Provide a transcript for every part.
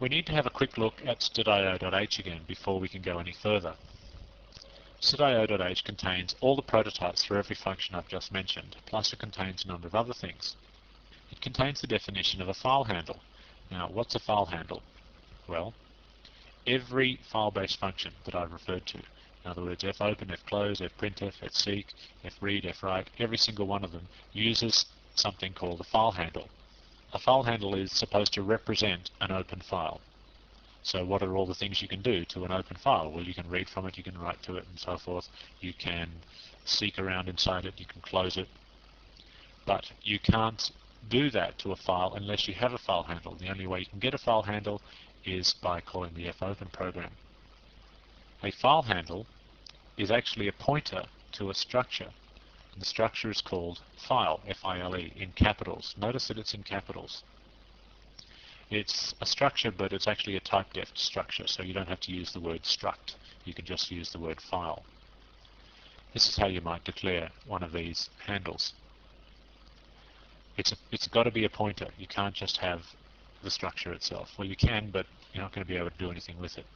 We need to have a quick look at stdio.h again before we can go any further. stdio.h contains all the prototypes for every function I've just mentioned, plus it contains a number of other things. It contains the definition of a file handle. Now, what's a file handle? Well, every file-based function that I've referred to, in other words, fopen, fclose, fprintf, fseek, fread, fwrite, every single one of them uses something called a file handle. A file handle is supposed to represent an open file. So what are all the things you can do to an open file? Well, you can read from it, you can write to it, and so forth. You can seek around inside it, you can close it. But you can't do that to a file unless you have a file handle. The only way you can get a file handle is by calling the fopen program. A file handle is actually a pointer to a structure. And the structure is called file, F-I-L-E, in capitals. Notice that it's in capitals. It's a structure, but it's actually a typedef structure, so you don't have to use the word struct. You can just use the word file. This is how you might declare one of these handles. It's got to be a pointer. You can't just have the structure itself. Well, you can, but you're not going to be able to do anything with it.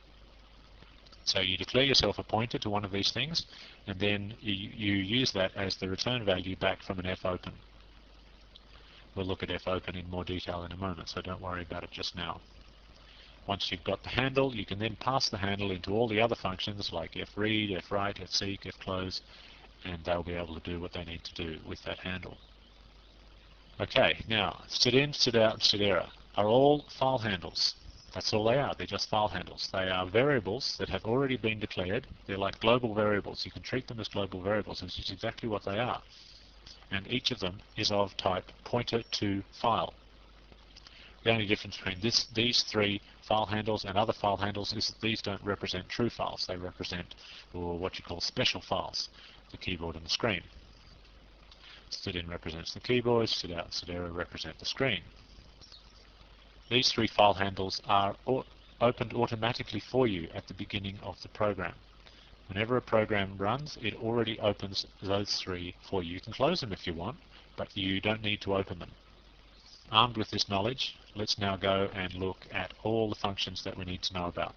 So you declare yourself a pointer to one of these things, and then you use that as the return value back from an fopen. We'll look at fopen in more detail in a moment, so don't worry about it just now. Once you've got the handle, you can then pass the handle into all the other functions like fread, fwrite, fseek, fclose, and they'll be able to do what they need to do with that handle. Okay, now, stdin, stdout, and stderr are all file handles. That's all they are. They're just file handles. They are variables that have already been declared. They're like global variables. You can treat them as global variables, which is exactly what they are. And each of them is of type pointer to file. The only difference between these three file handles and other file handles is that these don't represent true files. They represent what you call special files, the keyboard and the screen. stdin represents the keyboard, stdout and stderr represent the screen. These three file handles are opened automatically for you at the beginning of the program. Whenever a program runs, it already opens those three for you. You can close them if you want, but you don't need to open them. Armed with this knowledge, let's now go and look at all the functions that we need to know about.